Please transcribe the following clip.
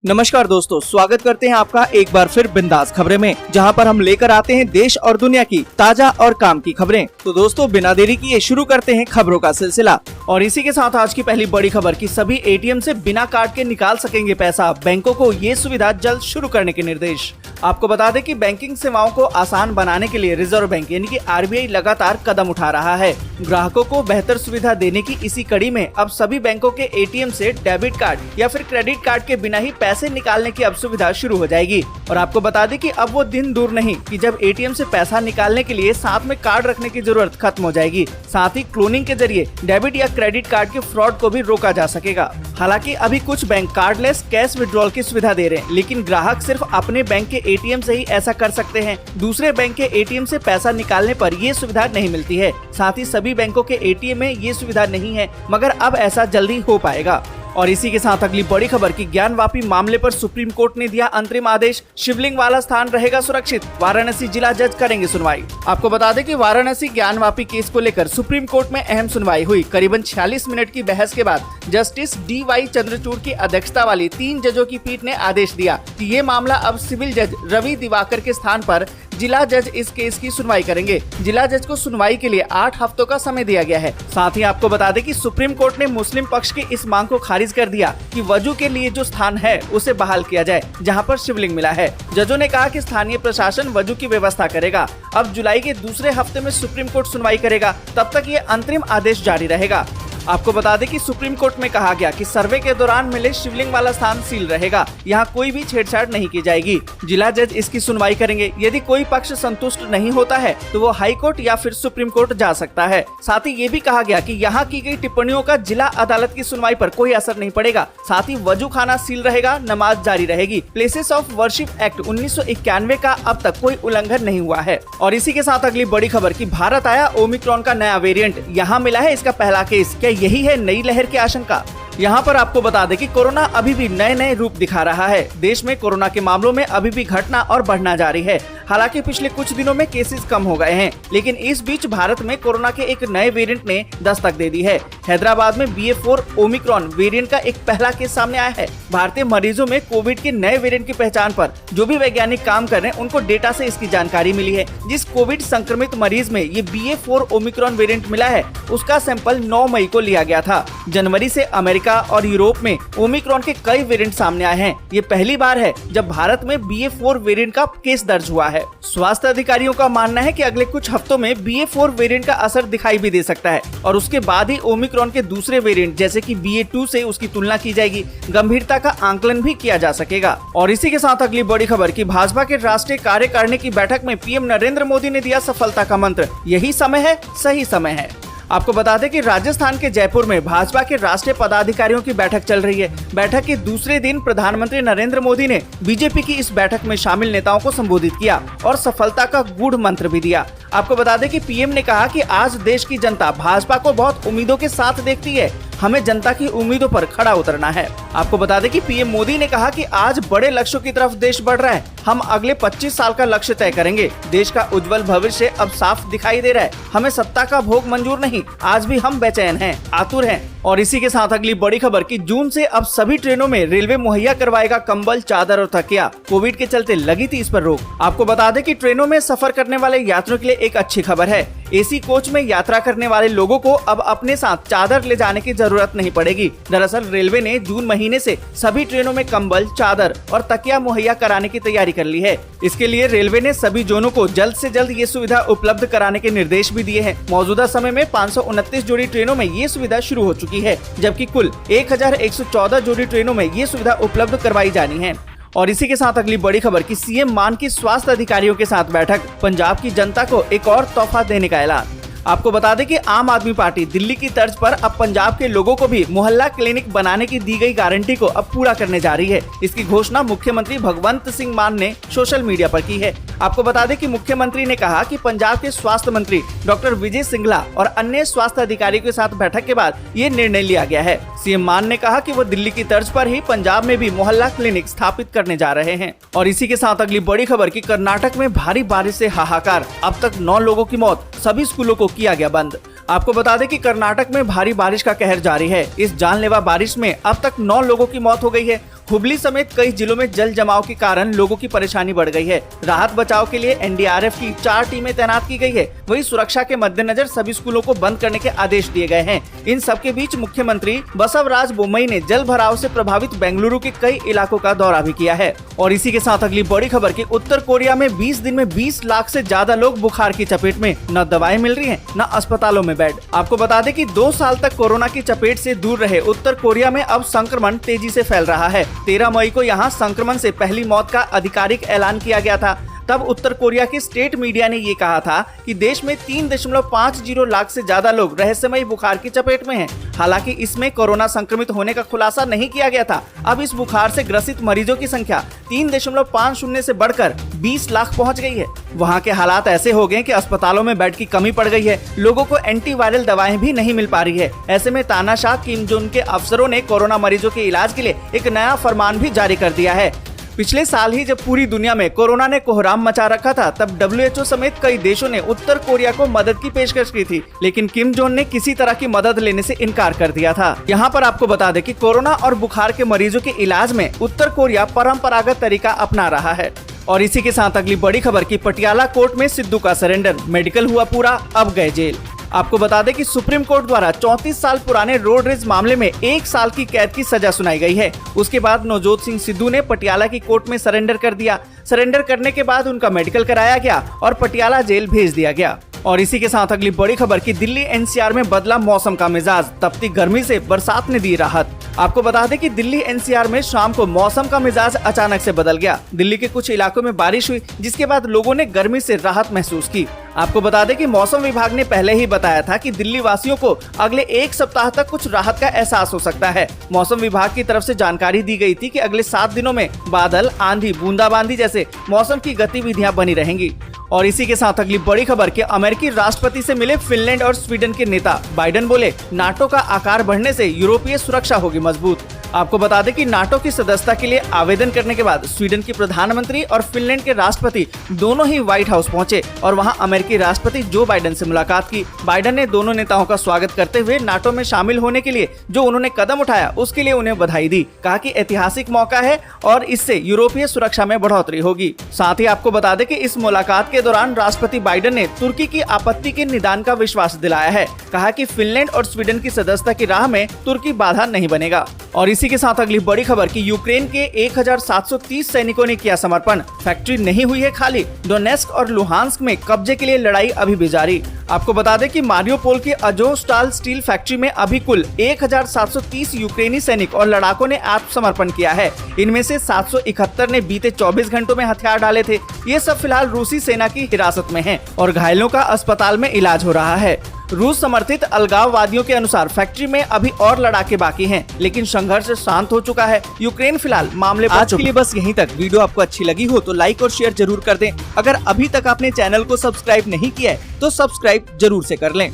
नमस्कार दोस्तों, स्वागत करते हैं आपका एक बार फिर बिंदास खबरें में, जहां पर हम लेकर आते हैं देश और दुनिया की ताजा और काम की खबरें। तो दोस्तों, बिना देरी किए शुरू करते हैं खबरों का सिलसिला। और इसी के साथ आज की पहली बड़ी खबर कि सभी एटीएम से बिना कार्ड के निकाल सकेंगे पैसा, बैंकों को ये सुविधा जल्द शुरू करने के निर्देश। आपको बता दें कि बैंकिंग सेवाओं को आसान बनाने के लिए रिजर्व बैंक यानी कि आरबीआई लगातार कदम उठा रहा है। ग्राहकों को बेहतर सुविधा देने की इसी कड़ी में अब सभी बैंकों के एटीएम से डेबिट कार्ड या फिर क्रेडिट कार्ड के बिना ही पैसे निकालने की अब सुविधा शुरू हो जाएगी। और आपको बता दें कि अब वो दिन दूर नहीं कि जब एटीएम से पैसा निकालने के लिए साथ में कार्ड रखने की जरूरत खत्म हो जाएगी। साथ ही क्लोनिंग के जरिए डेबिट या क्रेडिट कार्ड के फ्रॉड को भी रोका जा सकेगा। हालांकि अभी कुछ बैंक कार्डलेस कैश विड्रॉल की सुविधा दे रहे हैं, लेकिन ग्राहक सिर्फ अपने बैंक के एटीएम से ही ऐसा कर सकते हैं। दूसरे बैंक के एटीएम से पैसा निकालने पर ये सुविधा नहीं मिलती है। साथ ही सभी बैंकों के एटीएम में ये सुविधा नहीं है, मगर अब ऐसा जल्दी हो पाएगा। और इसी के साथ अगली बड़ी खबर की ज्ञानवापी मामले पर सुप्रीम कोर्ट ने दिया अंतरिम आदेश, शिवलिंग वाला स्थान रहेगा सुरक्षित, वाराणसी जिला जज करेंगे सुनवाई। आपको बता दें कि वाराणसी ज्ञानवापी केस को लेकर सुप्रीम कोर्ट में अहम सुनवाई हुई। करीबन 46 मिनट की बहस के बाद जस्टिस DY चंद्रचूड़ की अध्यक्षता वाली 3 जजों की पीठ ने आदेश दिया कि ये मामला अब सिविल जज रवि दिवाकर के स्थान पर जिला जज इस केस की सुनवाई करेंगे। जिला जज को सुनवाई के लिए 8 हफ्तों का समय दिया गया है। साथ ही आपको बता दें कि सुप्रीम कोर्ट ने मुस्लिम पक्ष की इस मांग को खारिज कर दिया कि वजू के लिए जो स्थान है उसे बहाल किया जाए जहां पर शिवलिंग मिला है। जजों ने कहा कि स्थानीय प्रशासन वजू की व्यवस्था करेगा। अब जुलाई के दूसरे हफ्ते में सुप्रीम कोर्ट सुनवाई करेगा, तब तक ये अंतरिम आदेश जारी रहेगा। आपको बता दें कि सुप्रीम कोर्ट में कहा गया कि सर्वे के दौरान मिले शिवलिंग वाला स्थान सील रहेगा, यहाँ कोई भी छेड़छाड़ नहीं की जाएगी। जिला जज इसकी सुनवाई करेंगे। यदि कोई पक्ष संतुष्ट नहीं होता है तो वो हाई कोर्ट या फिर सुप्रीम कोर्ट जा सकता है। साथ ही ये भी कहा गया कि यहाँ की गई टिप्पणियों का जिला अदालत की सुनवाई पर कोई असर नहीं पड़ेगा। साथ ही वजू खाना सील रहेगा, नमाज जारी रहेगी। प्लेसेस ऑफ वर्शिप एक्ट 1991 का अब तक कोई उल्लंघन नहीं हुआ है। और इसी के साथ अगली बड़ी खबर की भारत आया ओमिक्रॉन का नया वेरिएंट, यहाँ मिला है इसका पहला केस। क्या यही है नई लहर की आशंका? यहाँ पर आपको बता दें कि कोरोना अभी भी नए नए रूप दिखा रहा है। देश में कोरोना के मामलों में अभी भी घटना और बढ़ना जारी है। हालांकि पिछले कुछ दिनों में केसेस कम हो गए हैं, लेकिन इस बीच भारत में कोरोना के एक नए वेरिएंट ने दस्तक दे दी है। हैदराबाद में BA.4 ओमिक्रॉन वेरिएंट का एक पहला केस सामने आया है। भारतीय मरीजों में कोविड के नए वेरिएंट की पहचान पर जो भी वैज्ञानिक काम कर रहे हैं, उनको डेटा से इसकी जानकारी मिली है। जिस कोविड संक्रमित मरीज में ये BA.4 ओमिक्रॉन वेरिएंट मिला है, उसका सैंपल 9 मई को लिया गया था। जनवरी से अमेरिका और यूरोप में ओमिक्रॉन के कई वेरिएंट सामने आए हैं। ये पहली बार है जब भारत में BA.4 वेरिएंट का केस दर्ज हुआ है। स्वास्थ्य अधिकारियों का मानना है कि अगले कुछ हफ्तों में BA.4 वेरिएंट का असर दिखाई भी दे सकता है और उसके बाद ही ओमिक्रॉन के दूसरे वेरिएंट जैसे कि BA.2 से उसकी तुलना की जाएगी। गंभीरता का आंकलन भी किया जा सकेगा। और इसी के साथ अगली बड़ी खबर की भाजपा के राष्ट्रीय कार्यकारिणी की बैठक में PM नरेंद्र मोदी ने दिया सफलता का मंत्र, यही समय है, सही समय है। आपको बता दें कि राजस्थान के जयपुर में भाजपा के राष्ट्रीय पदाधिकारियों की बैठक चल रही है। बैठक के दूसरे दिन प्रधानमंत्री नरेंद्र मोदी ने बीजेपी की इस बैठक में शामिल नेताओं को संबोधित किया और सफलता का गूढ़ मंत्र भी दिया। आपको बता दें कि PM ने कहा कि आज देश की जनता भाजपा को बहुत उम्मीदों के साथ देखती है, हमें जनता की उम्मीदों पर खड़ा उतरना है। आपको बता दें कि PM मोदी ने कहा कि आज बड़े लक्ष्यों की तरफ देश बढ़ रहा है, हम अगले 25 साल का लक्ष्य तय करेंगे। देश का उज्जवल भविष्य अब साफ दिखाई दे रहा है, हमें सत्ता का भोग मंजूर नहीं, आज भी हम बेचैन हैं, आतुर हैं। और इसी के साथ अगली बड़ी खबर की जून से अब सभी ट्रेनों में रेलवे मुहैया करवाएगा कंबल, चादर और तकिया। कोविड के चलते लगी थी इस पर रोक। आपको बता दें कि ट्रेनों में सफर करने वाले यात्रियों के लिए एक अच्छी खबर है। AC कोच में यात्रा करने वाले लोगों को अब अपने साथ चादर ले जाने की जरूरत नहीं पड़ेगी। दरअसल रेलवे ने जून महीने से सभी ट्रेनों में कंबल, चादर और तकिया मुहैया कराने की तैयारी कर ली है। इसके लिए रेलवे ने सभी जोनों को जल्द से जल्द ये सुविधा उपलब्ध कराने के निर्देश भी दिए हैं। मौजूदा समय में 529 जोड़ी ट्रेनों में ये सुविधा शुरू हो चुकी है, जबकि कुल 1114 जोड़ी ट्रेनों में ये सुविधा उपलब्ध करवाई जानी है। और इसी के साथ अगली बड़ी खबर की CM मान की स्वास्थ्य अधिकारियों के साथ बैठक, पंजाब की जनता को एक और तोहफा देने का ऐलान। आपको बता दें कि आम आदमी पार्टी दिल्ली की तर्ज पर अब पंजाब के लोगों को भी मोहल्ला क्लिनिक बनाने की दी गई गारंटी को अब पूरा करने जा रही है। इसकी घोषणा मुख्यमंत्री भगवंत सिंह मान ने सोशल मीडिया पर की है। आपको बता दें कि मुख्यमंत्री ने कहा कि पंजाब के स्वास्थ्य मंत्री डॉक्टर विजय सिंघला और अन्य स्वास्थ्य अधिकारियों के साथ बैठक के बाद ये निर्णय लिया गया है। CM मान ने कहा कि वो दिल्ली की तर्ज पर ही पंजाब में भी मोहल्ला क्लिनिक स्थापित करने जा रहे हैं। और इसी के साथ अगली बड़ी खबर की कर्नाटक में भारी बारिश से हाहाकार, अब तक 9 लोगों की मौत, सभी स्कूलों को किया गया बंद। आपको बता दें कि कर्नाटक में भारी बारिश का कहर जारी है। इस जानलेवा बारिश में अब तक 9 लोगों की मौत हो गई है। हुबली समेत कई जिलों में जल जमाव के कारण लोगों की परेशानी बढ़ गई है। राहत बचाव के लिए एनडीआरएफ की 4 टीमें तैनात की गई है। वहीं सुरक्षा के मद्देनजर सभी स्कूलों को बंद करने के आदेश दिए गए हैं। इन सबके बीच मुख्यमंत्री बसवराज बोम्मई ने जल भराव से प्रभावित बेंगलुरु के कई इलाकों का दौरा भी किया है। और इसी के साथ अगली बड़ी खबर की उत्तर कोरिया में 20 दिन में 20 लाख से ज्यादा लोग बुखार की चपेट में। न दवाएं मिल रही हैं, न अस्पतालों में बेड। आपको बता दें कि 2 साल तक कोरोना की चपेट से दूर रहे उत्तर कोरिया में अब संक्रमण तेजी से फैल रहा है। 13 मई को यहाँ संक्रमण से पहली मौत का आधिकारिक ऐलान किया गया था। तब उत्तर कोरिया के स्टेट मीडिया ने ये कहा था कि देश में 3.50 लाख से ज्यादा लोग रहस्यमयी बुखार की चपेट में हैं। हालांकि इसमें कोरोना संक्रमित होने का खुलासा नहीं किया गया था। अब इस बुखार से ग्रसित मरीजों की संख्या 3.50 से बढ़कर 20 लाख पहुंच गई है। वहां के हालात ऐसे हो गए कि अस्पतालों में बेड की कमी पड़ गई है। लोगों को एंटीवायरल दवाएं भी नहीं मिल पा रही है। ऐसे में तानाशाह किम जोंग के अफसरों ने कोरोना मरीजों के इलाज के लिए एक नया फरमान भी जारी कर दिया है। पिछले साल ही जब पूरी दुनिया में कोरोना ने कोहराम मचा रखा था, तब WHO समेत कई देशों ने उत्तर कोरिया को मदद की पेशकश की थी, लेकिन किम जोंग ने किसी तरह की मदद लेने से इनकार कर दिया था। यहाँ पर आपको बता दें कि कोरोना और बुखार के मरीजों के इलाज में उत्तर कोरिया परंपरागत तरीका अपना रहा है। और इसी के साथ अगली बड़ी खबर की पटियाला कोर्ट में सिद्धू का सरेंडर, मेडिकल हुआ पूरा, अब गए जेल। आपको बता दें कि सुप्रीम कोर्ट द्वारा 34 साल पुराने रोड रेज मामले में 1 साल की कैद की सजा सुनाई गई है। उसके बाद नवजोत सिंह सिद्धू ने पटियाला की कोर्ट में सरेंडर कर दिया। सरेंडर करने के बाद उनका मेडिकल कराया गया और पटियाला जेल भेज दिया गया। और इसी के साथ अगली बड़ी खबर की दिल्ली NCR में बदला मौसम का मिजाज, तपती गर्मी से बरसात ने दी राहत। आपको बता दें कि दिल्ली NCR में शाम को मौसम का मिजाज अचानक से बदल गया। दिल्ली के कुछ इलाकों में बारिश हुई, जिसके बाद लोगों ने गर्मी से राहत महसूस की। आपको बता दें कि मौसम विभाग ने पहले ही बताया था कि दिल्ली वासियों को अगले 1 सप्ताह तक कुछ राहत का एहसास हो सकता है। मौसम विभाग की तरफ से जानकारी दी गई थी कि अगले 7 दिनों में बादल, आंधी, बूंदाबांदी जैसे मौसम की गतिविधियां बनी रहेंगी। और इसी के साथ अगली बड़ी खबर के अमेरिकी राष्ट्रपति से मिले फिनलैंड और स्वीडन के नेता। बाइडेन बोले, नाटो का आकार बढ़ने से यूरोपीय सुरक्षा होगी मजबूत। आपको बता दें कि नाटो की सदस्यता के लिए आवेदन करने के बाद स्वीडन की प्रधानमंत्री और फिनलैंड के राष्ट्रपति दोनों ही व्हाइट हाउस पहुंचे और वहां अमेरिकी राष्ट्रपति जो बाइडेन से मुलाकात की। बाइडेन ने दोनों नेताओं का स्वागत करते हुए नाटो में शामिल होने के लिए जो उन्होंने कदम उठाया उसके लिए उन्हें बधाई दी। कहा कि ऐतिहासिक मौका है और इससे यूरोपीय सुरक्षा में बढ़ोतरी होगी। साथ ही आपको बता दें कि इस मुलाकात के दौरान राष्ट्रपति बाइडेन ने तुर्की की आपत्ति के निदान का विश्वास दिलाया है। कहा कि फिनलैंड और स्वीडन की सदस्यता की राह में तुर्की बाधा नहीं बनेगा। और इसी के साथ अगली बड़ी खबर की यूक्रेन के 1730 सैनिकों ने किया समर्पण। फैक्ट्री नहीं हुई है खाली, डोनेस्क और लुहांस्क में कब्जे के लिए लड़ाई अभी भी जारी। आपको बता दें कि मारियोपोल के अजोस्टाल स्टील फैक्ट्री में अभी कुल 1730 यूक्रेनी सैनिक और लड़ाकों ने आत्मसमर्पण किया है। इनमें से 771 ने बीते 24 घंटों में हथियार डाले थे। ये सब फिलहाल रूसी सेना की हिरासत में हैं और घायलों का अस्पताल में इलाज हो रहा है। रूस समर्थित अलगाववादियों के अनुसार फैक्ट्री में अभी और लड़ाके बाकी हैं, लेकिन संघर्ष शांत हो चुका है। यूक्रेन फिलहाल मामले पर। आज के लिए बस यहीं तक। वीडियो आपको अच्छी लगी हो तो लाइक और शेयर जरूर कर दें। अगर अभी तक आपने चैनल को सब्सक्राइब नहीं किया है तो सब्सक्राइब जरूर से कर लें।